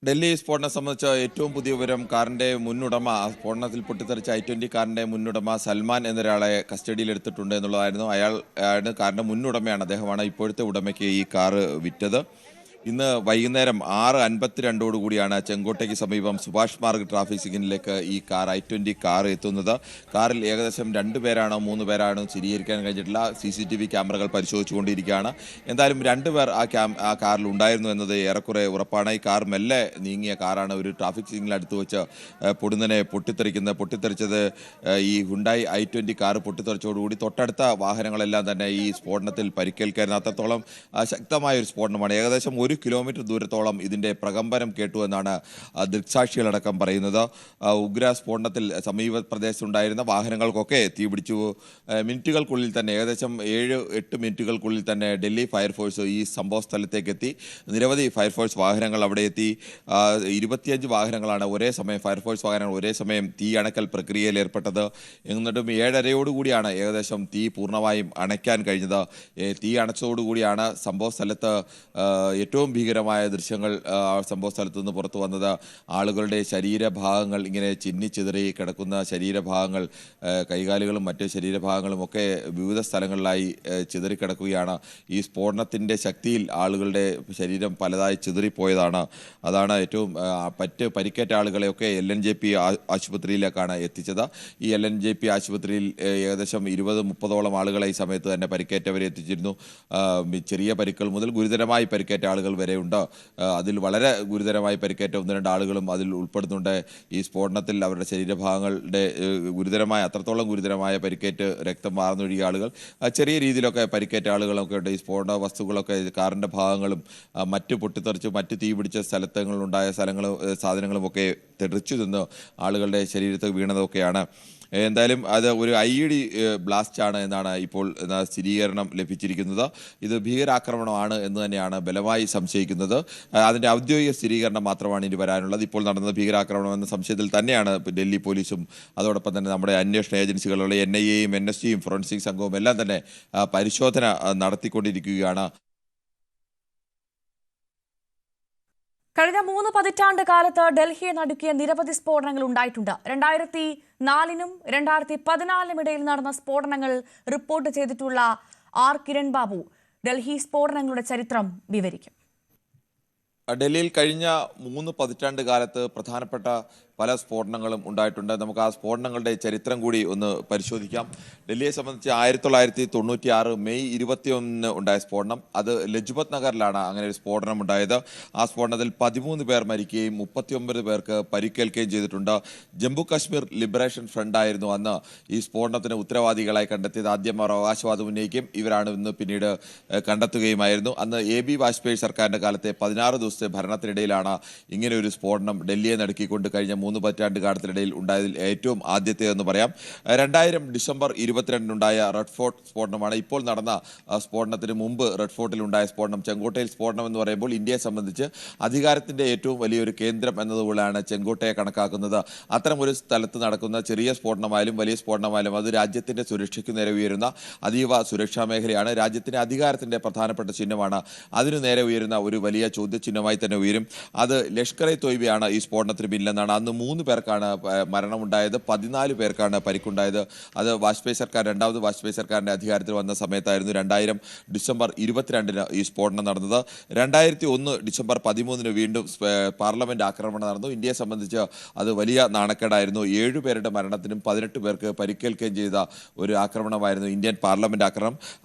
ഡൽഹി സ്ഫോടനം സംബന്ധിച്ച ഏറ്റവും പുതിയ വിവരം കാറിന്റെ മുന്നുടമ സ്ഫോടനത്തിൽ പൊട്ടിത്തെറിച്ച I-20 കാറിന്റെ മുന്നുടമ സൽമാൻ എന്നൊരാളെ കസ്റ്റഡിയിൽ എടുത്തിട്ടുണ്ട് എന്നുള്ളതായിരുന്നു. അയാളാണ് കാറിന്റെ മുന്നുടമയാണ്. അദ്ദേഹമാണ് ഇപ്പോഴത്തെ ഉടമയ്ക്ക് ഈ കാറ് വിറ്റത്. ഇന്ന് വൈകുന്നേരം 6:52 കൂടിയാണ് ചെങ്കോട്ടയ്ക്ക് സമീപം സുഭാഷ് മാർഗ് ട്രാഫിക് സിഗ്നലിലേക്ക് ഈ കാർ I-20 കാർ എത്തുന്നത്. കാറിൽ ഏകദേശം 2 പേരാണോ 3 പേരാണോ സ്ഥിരീകരിക്കാൻ കഴിഞ്ഞിട്ടില്ല. CCTV ക്യാമറകൾ പരിശോധിച്ചുകൊണ്ടിരിക്കുകയാണ്. എന്തായാലും 2 പേർ ആ കാറിൽ ഉണ്ടായിരുന്നു എന്നത് ഏറെക്കുറെ ഉറപ്പാണ്. ഈ കാർ മെല്ലെ നീങ്ങിയ കാറാണ്. ഒരു ട്രാഫിക് സിഗ്നൽ അടുത്ത് വെച്ച് പൊടുന്നനെ പൊട്ടിത്തെറിച്ചത് ഈ ഹുണ്ടായി I-20 കാർ പൊട്ടിത്തെറിച്ചതോടുകൂടി തൊട്ടടുത്ത വാഹനങ്ങളെല്ലാം തന്നെ ഈ സ്ഫോടനത്തിൽ പരിക്കേൽക്കായിരുന്നു. അത്രത്തോളം ശക്തമായ ഒരു സ്ഫോടനമാണ്. ഏകദേശം 1 കിലോമീറ്റർ ദൂരത്തോളം ഇതിൻ്റെ പ്രകമ്പനം കേട്ടു എന്നാണ് ദൃക്സാക്ഷികളടക്കം പറയുന്നത്. ഉഗ്ര സ്ഫോടനത്തിൽ സമീപ പ്രദേശത്തുണ്ടായിരുന്ന വാഹനങ്ങൾക്കൊക്കെ തീപിടിച്ചു. മിനിറ്റുകൾക്കുള്ളിൽ തന്നെ ഏകദേശം 7-8 മിനിറ്റുകൾക്കുള്ളിൽ തന്നെ ഡൽഹി ഫയർഫോഴ്സ് ഈ സംഭവ സ്ഥലത്തേക്ക് എത്തി. നിരവധി ഫയർഫോഴ്സ് വാഹനങ്ങൾ അവിടെ എത്തി. 25 വാഹനങ്ങളാണ് ഫയർഫോഴ്സ് വാഹനങ്ങൾ ഒരേ സമയം തീ അണക്കൽ പ്രക്രിയയിൽ ഏർപ്പെട്ടത്. എന്നിട്ടും 7:30 ഏകദേശം തീ പൂർണ്ണമായും അണയ്ക്കാൻ കഴിഞ്ഞത്. തീ അണച്ചതോടുകൂടിയാണ് സംഭവ സ്ഥലത്ത് ഏറ്റവും ഭീകരമായ ദൃശ്യങ്ങൾ സംഭവ സ്ഥലത്തു നിന്ന് പുറത്തു വന്നത്. ആളുകളുടെ ശരീരഭാഗങ്ങൾ ഇങ്ങനെ ചിന്നിച്ചിതറി കിടക്കുന്ന ശരീരഭാഗങ്ങൾ, കൈകാലുകളും മറ്റ് ശരീരഭാഗങ്ങളും ഒക്കെ വിവിധ സ്ഥലങ്ങളിലായി ചിതറിക്കിടക്കുകയാണ്. ഈ സ്ഫോടനത്തിൻ്റെ ശക്തിയിൽ ആളുകളുടെ ശരീരം പലതായി ചിതറിപ്പോയതാണ്. അതാണ് ഏറ്റവും പരിക്കേറ്റ ആളുകളെയൊക്കെ LNJP ആശുപത്രിയിലേക്കാണ് എത്തിച്ചത്. ഈ LNJP ആശുപത്രിയിൽ ഏകദേശം 20-30ഓളം ആളുകളെ ഈ സമയത്ത് തന്നെ പരിക്കേറ്റവരെ എത്തിച്ചിരുന്നു. ചെറിയ പരിക്കുകൾ മുതൽ ഗുരുതരമായി പരിക്കേറ്റ ആളുകൾ വരെയുണ്ട്. അതിൽ വളരെ ഗുരുതരമായി പരിക്കേറ്റ 1-2 ആളുകളും അതിൽ ഉൾപ്പെടുന്നുണ്ട്. ഈ സ്ഫോടനത്തിൽ അവരുടെ ശരീരഭാഗങ്ങളുടെ അത്രത്തോളം ഗുരുതരമായ പരിക്കേറ്റ് രക്തം വാർന്നൊഴുകിയ ആളുകൾ, ചെറിയ രീതിയിലൊക്കെ പരിക്കേറ്റ ആളുകളൊക്കെ ഉണ്ട്. ഈ സ്ഫോടന വസ്തുക്കളൊക്കെ കാറിൻ്റെ ഭാഗങ്ങളും മറ്റ് പൊട്ടിത്തെറിച്ച് മറ്റ് തീ പിടിച്ച സ്ഥലങ്ങളുണ്ടായ സാധനങ്ങളും ഒക്കെ തെറിച്ചു നിന്ന് ആളുകളുടെ ശരീരത്തിൽ വീണതൊക്കെയാണ്. എന്തായാലും അത് ഒരു IED ബ്ലാസ്റ്റ് ആണ് എന്നാണ് ഇപ്പോൾ സ്ഥിരീകരണം ലഭിച്ചിരിക്കുന്നത്. ഇത് ഭീകരാക്രമണമാണ് എന്ന് തന്നെയാണ് ബലമായി സംശയിക്കുന്നത്. അതിൻ്റെ ഔദ്യോഗിക സ്ഥിരീകരണം മാത്രമാണ് ഇനി വരാനുള്ളത്. ഇപ്പോൾ നടന്നത് ഭീകരാക്രമണം എന്ന സംശയത്തിൽ തന്നെയാണ് ഡൽഹി പോലീസും അതോടൊപ്പം തന്നെ നമ്മുടെ അന്വേഷണ ഏജൻസികളുള്ള NIAയും NSGയും ഫോറൻസിക് സംഘവും എല്ലാം തന്നെ പരിശോധന നടത്തിക്കൊണ്ടിരിക്കുകയാണ്. കഴിഞ്ഞ 3 പതിറ്റാണ്ട് കാലത്ത് ഡൽഹിയെ നടുക്കിയ നിരവധി സ്ഫോടനങ്ങൾ ഉണ്ടായിട്ടുണ്ട്. 2004-നും 2014-നും ഇടയിൽ നടന്ന സ്ഫോടനങ്ങൾ റിപ്പോർട്ട് ചെയ്തിട്ടുള്ള കിരൺ ബാബു ഡൽഹി സ്ഫോടനങ്ങളുടെ ചരിത്രം വിവരിക്കും. ഡൽഹിയിൽ കഴിഞ്ഞ 3 പതിറ്റാണ്ട് കാലത്ത് പ്രധാനപ്പെട്ട പല സ്ഫോടനങ്ങളും ഉണ്ടായിട്ടുണ്ട്. നമുക്ക് ആ സ്ഫോടനങ്ങളുടെ ചരിത്രം കൂടി ഒന്ന് പരിശോധിക്കാം. ഡൽഹിയെ സംബന്ധിച്ച് 1996 മെയ് 21 ഉണ്ടായ സ്ഫോടനം, അത് ലജ്പത് നഗറിലാണ് അങ്ങനെ ഒരു സ്ഫോടനം ഉണ്ടായത്. ആ സ്ഫോടനത്തിൽ 13 പേർ മരിക്കുകയും 39 പേർക്ക് പരിക്കേൽക്കുകയും ചെയ്തിട്ടുണ്ട്. ജമ്മു കാശ്മീർ ലിബറേഷൻ ഫ്രണ്ട് ആയിരുന്നു അന്ന് ഈ സ്ഫോടനത്തിന് ഉത്തരവാദികളായി കണ്ടെത്തിയത്. ആദ്യം അവർ അവകാശവാദം ഉന്നയിക്കുകയും ഇവരാണ് ഇന്ന് പിന്നീട് കണ്ടെത്തുകയുമായിരുന്നു. അന്ന് AB വാജ്പേയി സർക്കാരിൻ്റെ കാലത്തെ 16 ദിവസത്തെ ഭരണത്തിനിടയിലാണ് ഇങ്ങനെ ഒരു സ്ഫോടനം ഡൽഹിയെ നടുക്കിക്കൊണ്ട് കഴിഞ്ഞ 3 പതിറ്റാണ്ട് കാലത്തിനിടയിൽ ഉണ്ടായതിൽ ഏറ്റവും ആദ്യത്തേതെന്ന് പറയാം. 2000 ഡിസംബർ 22-നുണ്ടായ റെഡ് ഫോർട്ട് സ്ഫോടനമാണ്. ഇപ്പോൾ നടന്ന സ്ഫോടനത്തിന് മുമ്പ് റെഡ് ഫോർട്ടിൽ ഉണ്ടായ സ്ഫോടനം. ചെങ്കോട്ടയിൽ സ്ഫോടനം എന്ന് പറയുമ്പോൾ ഇന്ത്യയെ സംബന്ധിച്ച് അധികാരത്തിൻ്റെ ഏറ്റവും വലിയൊരു കേന്ദ്രം എന്നതുപോലെയാണ് ചെങ്കോട്ടയെ കണക്കാക്കുന്നത്. അത്തരം ഒരു സ്ഥലത്ത് നടക്കുന്ന ചെറിയ സ്ഫോടനമായാലും വലിയ സ്ഫോടനമായാലും അത് രാജ്യത്തിൻ്റെ സുരക്ഷയ്ക്ക് നേരെ ഉയരുന്ന അതീവ സുരക്ഷാ മേഖലയാണ്. രാജ്യത്തിൻ്റെ അധികാരത്തിൻ്റെ പ്രധാനപ്പെട്ട ചിഹ്നമാണ്. അതിനു നേരെ ഉയരുന്ന ഒരു വലിയ ചോദ്യചിഹ്നമായി തന്നെ ഉയരും. അത് ലഷ്കർ-ഇ-തോയ്ബയാണ് ഈ സ്ഫോടനത്തിന് പിന്നിലെന്നാണ്. അന്ന് 3 പേർക്കാണ് മരണമുണ്ടായത്, 14 പേർക്കാണ് പരിക്കുണ്ടായത്. അത് രണ്ടാമത് വാജ്പേയി സർക്കാരിൻ്റെ അധികാരത്തിൽ വന്ന സമയത്തായിരുന്നു. 2000 ഡിസംബർ 22-ന് ഈ സ്ഫോടനം നടന്നത്. 2001 ഡിസംബർ 13-ന് വീണ്ടും പാർലമെന്റ് ആക്രമണം നടന്നു. ഇന്ത്യയെ സംബന്ധിച്ച് അത് വലിയ നാണക്കേടായിരുന്നു. 7 പേരുടെ മരണത്തിനും 18 പേർക്ക് പരിക്കേൽക്കുകയും ചെയ്ത ഒരു ആക്രമണമായിരുന്നു ഇന്ത്യൻ പാർലമെന്റ് ആക്രമണം.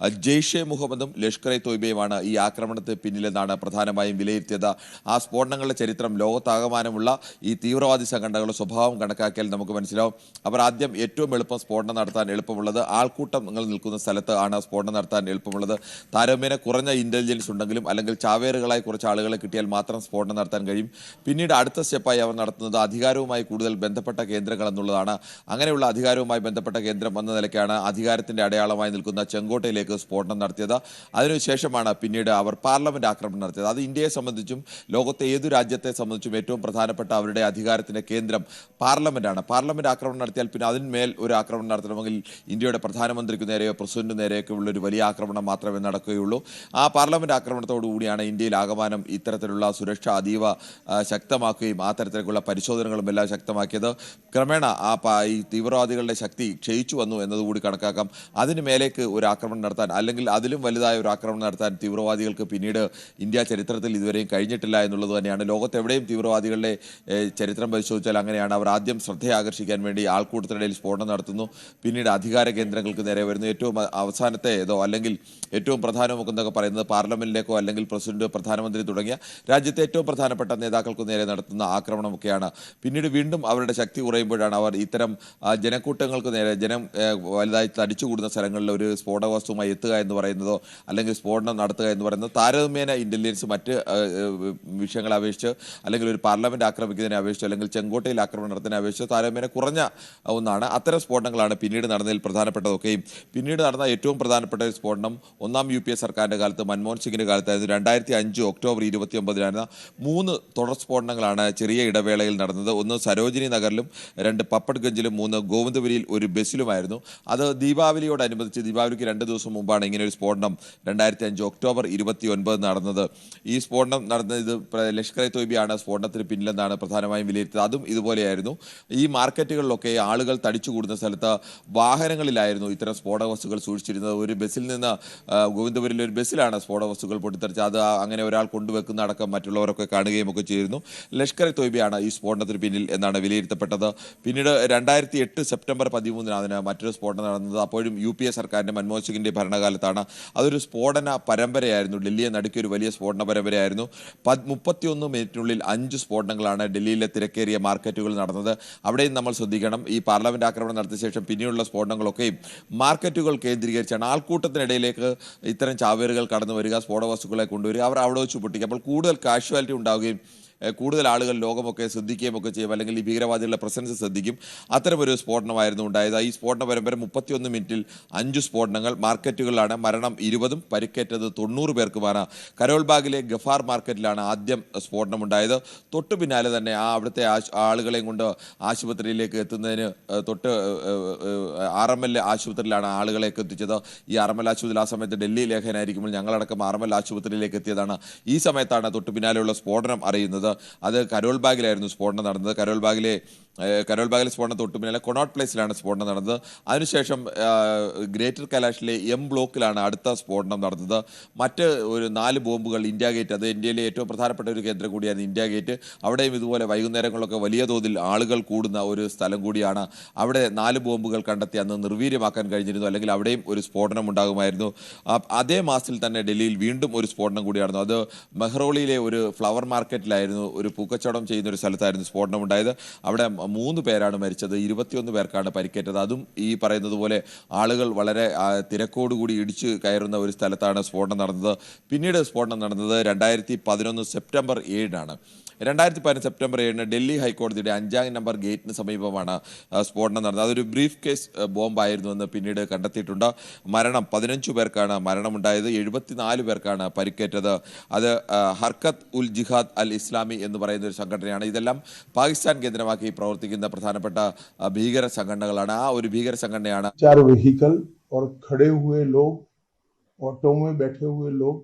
ജെയ്ഷെ മുഹമ്മദും ലഷ്കർ-ഇ-തോയ്ബയുമാണ് ഈ ആക്രമണത്തിന് പിന്നിലെന്നാണ് പ്രധാനമായും വിലയിരുത്തിയത്. ആ സ്ഫോടനങ്ങളുടെ ചരിത്രം ലോകത്താകമാനമുള്ള ഈ തീവ്രവാദി സംഘടനകളുടെ സ്വഭാവം കണക്കാക്കിയാൽ നമുക്ക് മനസ്സിലാവും. അവർ ആദ്യം ഏറ്റവും എളുപ്പം സ്ഫോടനം നടത്താൻ എളുപ്പമുള്ളത് ആൾക്കൂട്ടങ്ങൾ നിൽക്കുന്ന സ്ഥലത്ത് ആണ് സ്ഫോടനം നടത്താൻ എളുപ്പമുള്ളത്. താരതമ്യേന കുറഞ്ഞ ഇൻ്റലിജൻസ് ഉണ്ടെങ്കിലും അല്ലെങ്കിൽ ചാവേറുകളായി കുറച്ച് ആളുകളെ കിട്ടിയാൽ മാത്രം സ്ഫോടനം നടത്താൻ കഴിയും. പിന്നീട് അടുത്ത സ്റ്റെപ്പായി അവർ നടത്തുന്നത് അധികാരവുമായി കൂടുതൽ ബന്ധപ്പെട്ട കേന്ദ്രങ്ങൾ എന്നുള്ളതാണ്. അങ്ങനെയുള്ള അധികാരവുമായി ബന്ധപ്പെട്ട കേന്ദ്രം എന്ന നിലയ്ക്കാണ് അധികാരത്തിൻ്റെ അടയാളമായി നിൽക്കുന്ന ചെങ്കോട്ടയിലേക്ക് സ്ഫോടനം നടത്തിയത്. അതിനുശേഷമാണ് പിന്നീട് അവർ പാർലമെന്റ് ആക്രമണം നടത്തിയത്. അത് ഇന്ത്യയെ സംബന്ധിച്ചും ലോകത്തെ ഏതു രാജ്യത്തെ സംബന്ധിച്ചും ഏറ്റവും പ്രധാനപ്പെട്ട അവരുടെ അധികാരത്തിൻ്റെ കേന്ദ്രം പാർലമെന്റാണ്. പാർലമെന്റ് ആക്രമണം നടത്തിയാൽ പിന്നെ അതിന്മേൽ ഒരു ആക്രമണം നടത്തണമെങ്കിൽ ഇന്ത്യയുടെ പ്രധാനമന്ത്രിക്ക് നേരെയോ പ്രസിഡന്റിന് നേരെയൊക്കെ ഉള്ള ഒരു വലിയ ആക്രമണം മാത്രമേ നടക്കുകയുള്ളൂ. ആ പാർലമെന്റ് ആക്രമണത്തോടുകൂടിയാണ് ഇന്ത്യയിൽ ആകമാനം ഇത്തരത്തിലുള്ള സുരക്ഷ അതീവ ശക്തമാക്കുകയും ആ തരത്തിലേക്കുള്ള പരിശോധനകളും എല്ലാം ശക്തമാക്കിയത്. ക്രമേണ ഈ തീവ്രവാദികളുടെ ശക്തി ക്ഷയിച്ചു വന്നു എന്നതുകൂടി കണക്കാക്കാം. അതിന് മേലേക്ക് ഒരു ആക്രമണം നടത്താൻ, അല്ലെങ്കിൽ അതിലും വലുതായ ഒരു ആക്രമണം നടത്താൻ തീവ്രവാദികൾക്ക് പിന്നീട് ഇന്ത്യ ചരിത്രത്തിൽ ഇതുവരെയും കഴിഞ്ഞിട്ടില്ല എന്നുള്ളത് തന്നെയാണ്. ലോകത്തെവിടെയും തീവ്രവാദികളുടെ ചരിത്രം പരിശോധിച്ചാൽ അങ്ങനെയാണ്. അവർ ആദ്യം ശ്രദ്ധയെ ആകർഷിക്കാൻ വേണ്ടി ആൾക്കൂട്ടത്തിനിടയിൽ സ്ഫോടനം നടത്തുന്നു, പിന്നീട് അധികാര കേന്ദ്രങ്ങൾക്ക് നേരെ വരുന്നു. ഏറ്റവും അവസാനത്തെ അല്ലെങ്കിൽ ഏറ്റവും പ്രധാനമൊക്കെ എന്നൊക്കെ പറയുന്നത് പാർലമെന്റിലേക്കോ അല്ലെങ്കിൽ പ്രസിഡന്റ്, പ്രധാനമന്ത്രി തുടങ്ങിയ രാജ്യത്തെ ഏറ്റവും പ്രധാനപ്പെട്ട നേതാക്കൾക്ക് നേരെ നടത്തുന്ന ആക്രമണമൊക്കെയാണ്. പിന്നീട് വീണ്ടും അവരുടെ ശക്തി കുറയുമ്പോഴാണ് അവർ ഇത്തരം ജനക്കൂട്ടങ്ങൾക്ക് നേരെ, ജനം വലുതായി തടിച്ചുകൂടുന്ന സ്ഥലങ്ങളിൽ ഒരു സ്ഫോടക വസ്തുവുമായി എത്തുക എന്ന് പറയുന്നതോ അല്ലെങ്കിൽ സ്ഫോടനം നടത്തുക എന്ന് പറയുന്നത് താരതമ്യേന ഇന്റലിജൻസ് മറ്റ് വിഷയങ്ങളെ അപേക്ഷിച്ച്, അല്ലെങ്കിൽ ഒരു പാർലമെന്റ് ആക്രമിക്കുന്നതിനെ അപേക്ഷിച്ച്, അല്ലെങ്കിൽ ചെങ്കോട്ടയിൽ ആക്രമണം നടത്തുന്നതിനെ അപേക്ഷിച്ച് താരതമ്യേന കുറഞ്ഞ ഒന്നാണ്. അത്തരം സ്ഫോടനങ്ങളാണ് പിന്നീട് നടന്നതിൽ പ്രധാനപ്പെട്ടതൊക്കെയും. പിന്നീട് നടന്ന ഏറ്റവും പ്രധാനപ്പെട്ട ഒരു സ്ഫോടനം ഒന്നാം UPA സർക്കാരിന്റെ കാലത്ത്, മൻമോഹൻ സിംഗിന്റെ കാലത്തായിരുന്നു. 2005 ഒക്ടോബർ 29 3 തുടർ സ്ഫോടനങ്ങളാണ് ചെറിയ ഇടവേളയിൽ നടന്നത്. ഒന്ന് സരോജിനി നഗറിലും, 2 പപ്പഡ്ഗഞ്ചിലും, 3 ഗോവിന്ദപുരിയിൽ ഒരു ബസ്സിലുമായിരുന്നു. അത് ദീപാവലിയോടനുബന്ധിച്ച്, ദീപാവലിക്ക് 2 ദിവസം മുമ്പാണ് ഇങ്ങനെ ഒരു സ്ഫോടനം 2005 ഒക്ടോബർ 29 നടന്നത്. ഈ സ്ഫോടനം നടന്നത് ലഷ്കർ ഇ തോയ്ബയാണ് സ്ഫോടനത്തിന് പിന്നിലെന്നാണ് പ്രധാനമായും വിലയിരുത്തിയത്. അതും ഇതുപോലെയായിരുന്നു. ഈ മാർക്കറ്റുകളിലൊക്കെ ആളുകൾ തടിച്ചുകൂടുന്ന സ്ഥലത്ത് വാഹനങ്ങളിലായിരുന്നു ഇത്തരം സ്ഫോടക വസ്തുക്കൾ സൂക്ഷിച്ചിരുന്നത്. ഒരു ബസ്സിൽ നിന്ന്, ഗോവിന്ദപുരിലെ ഒരു ബസ്സിലാണ് സ്ഫോടക വസ്തുക്കൾ പൊട്ടിത്തെറിച്ചത്. അത് അങ്ങനെ ഒരാൾ കൊണ്ടുവെക്കുന്ന അടക്കം മറ്റുള്ളവരൊക്കെ കാണുകയും ഒക്കെ ചെയ്തിരുന്നു. ലഷ്കർ ഇ തോയ്ബയാണ് ഈ സ്ഫോടനത്തിന് പിന്നിൽ എന്നാണ് വിലയിരുത്തപ്പെട്ടത്. പിന്നീട് 2008 സെപ്റ്റംബർ 13 മറ്റൊരു സ്ഫോടനം നടന്നത്. അപ്പോഴും UPA സർക്കാരിന്റെ, മൻമോഹൻ സിംഗിന്റെ ഭരണകാലത്താണ്. അതൊരു സ്ഫോടന പരമ്പരയായിരുന്നു. ഡൽഹിയെ നടുക്കിയ ഒരു വലിയ സ്ഫോടന പരമ്പരയായിരുന്നു. 31 മിനിറ്റിനുള്ളിൽ 5 സ്ഫോടനങ്ങളാണ് ഡൽഹിയിലെ തിരക്കേറിയ മാർക്കറ്റുകൾ നടന്നത്. അവിടെയും നമ്മൾ ശ്രദ്ധിക്കണം, ഈ പാർലമെന്റ് ആക്രമണം നടത്തിയ ശേഷം പിന്നീടുള്ള സ്ഫോടനങ്ങളൊക്കെയും മാർക്കറ്റുകൾ കേന്ദ്രീകരിച്ചാണ്. ആൾക്കൂട്ടത്തിനിടയിലേക്ക് ഇത്തരം ചാവേറുകൾ കടന്നു വരിക, സ്ഫോടക വസ്തുക്കളെ കൊണ്ടുവരിക, അവർ അവിടെ വെച്ച് പൊട്ടിക്കുക. അപ്പോൾ കൂടുതൽ കാഷ്വാലിറ്റി ഉണ്ടാവുകയും കൂടുതൽ ആളുകൾ ലോകമൊക്കെ ശ്രദ്ധിക്കുകയും ഒക്കെ ചെയ്യും, അല്ലെങ്കിൽ ഈ ഭീകരവാദികളുടെ പ്രസൻസ് ശ്രദ്ധിക്കും. അത്തരമൊരു സ്ഫോടനമായിരുന്നു ഉണ്ടായത്. ഈ സ്ഫോടന പരമ്പര 31 മിനിറ്റിൽ 5 സ്ഫോടനങ്ങൾ. മാർക്കറ്റുകളിലാണ്. മരണം 20, പരിക്കേറ്റത് 90 പേർക്കുമാണ്. കരോൾബാഗിലെ ഗഫാർ മാർക്കറ്റിലാണ് ആദ്യം സ്ഫോടനമുണ്ടായത്. തൊട്ടു പിന്നാലെ തന്നെ അവിടുത്തെ ആളുകളെയും കൊണ്ട് ആശുപത്രിയിലേക്ക് എത്തുന്നതിന് തൊട്ട് RML ആശുപത്രിയിലാണ് ആളുകളെയൊക്കെ എത്തിച്ചത്. ഈ RML ആശുപത്രിയിൽ ആ സമയത്ത് ഡൽഹി ലേഖനായിരിക്കുമ്പോൾ ഞങ്ങളടക്കം RML ആശുപത്രിയിലേക്ക് എത്തിയതാണ്. ഈ സമയത്താണ് തൊട്ടു പിന്നാലെയുള്ള സ്ഫോടനം അറിയുന്നത്. അത് കരോൾബാഗിലായിരുന്നു സ്ഫോടനം നടന്നത്. കരോൾബാഗിലെ സ്ഫോടനം തൊട്ടു പിന്നാലെ കൊണോട്ട് പ്ലേസിലാണ് സ്ഫോടനം നടന്നത്. അതിനുശേഷം ഗ്രേറ്റർ കൈലാഷിലെ M ബ്ലോക്കിലാണ് അടുത്ത സ്ഫോടനം നടന്നത്. മറ്റ് ഒരു 4 ബോംബുകൾ ഇന്ത്യ ഗേറ്റ്, അത് ഇന്ത്യയിലെ ഏറ്റവും പ്രധാനപ്പെട്ട ഒരു കേന്ദ്രം കൂടിയാണ് ഇന്ത്യ ഗേറ്റ്. അവിടെയും ഇതുപോലെ വൈകുന്നേരങ്ങളൊക്കെ വലിയ തോതിൽ ആളുകൾ കൂടുന്ന ഒരു സ്ഥലം കൂടിയാണ്. അവിടെ 4 ബോംബുകൾ കണ്ടെത്തി അന്ന് നിർവീര്യമാക്കാൻ കഴിഞ്ഞിരുന്നു, അല്ലെങ്കിൽ അവിടെയും ഒരു സ്ഫോടനം ഉണ്ടാകുമായിരുന്നു. അതേ മാസത്തിൽ തന്നെ ഡൽഹിയിൽ വീണ്ടും ഒരു സ്ഫോടനം കൂടിയായിരുന്നു. അത് മെഹ്റോളിയിലെ ഒരു ഫ്ലവർ മാർക്കറ്റിലായിരുന്നു, ഒരു പൂക്കച്ചവടം ചെയ്യുന്ന ഒരു സ്ഥലത്തായിരുന്നു സ്ഫോടനം ഉണ്ടായത്. അവിടെ 3 പേരാണ് മരിച്ചത്, 21 പേർക്കാണ് പരിക്കേറ്റത്. അതും ഈ പറയുന്നത് പോലെ ആളുകൾ വളരെ തിരക്കോടുകൂടി ഇടിച്ചു കയറുന്ന ഒരു സ്ഥലത്താണ് സ്ഫോടനം നടന്നത്. പിന്നീട് സ്ഫോടനം നടന്നത് 2011 സെപ്റ്റംബർ 7 2010 സെപ്റ്റംബർ 7 ഡൽഹി ഹൈക്കോടതിയുടെ 5ാം നമ്പർ ഗേറ്റിന് സമീപമാണ് സ്ഫോടനം നടന്നത്. അതൊരു ബ്രീഫ് കേസ് ബോംബായിരുന്നു എന്ന് പിന്നീട് കണ്ടെത്തിയിട്ടുണ്ട്. മരണം 15 പേർക്കാണ് മരണമുണ്ടായത്, 74 പേർക്കാണ് പരിക്കേറ്റത്. അത് ഹർക്കത്ത് ഉൽ ജിഹാദ് അൽ ഇസ്ലാമി എന്ന് പറയുന്ന ഒരു സംഘടനയാണ്. ഇതെല്ലാം പാകിസ്ഥാൻ കേന്ദ്രമാക്കി പ്രവർത്തിക്കുന്ന പ്രധാനപ്പെട്ട ഭീകര സംഘടനകളാണ്. ആ ഒരു ഭീകര സംഘടനയാണ്. 4 व्हीकल और खड़े हुए लोग, ऑटो में बैठे हुए लोग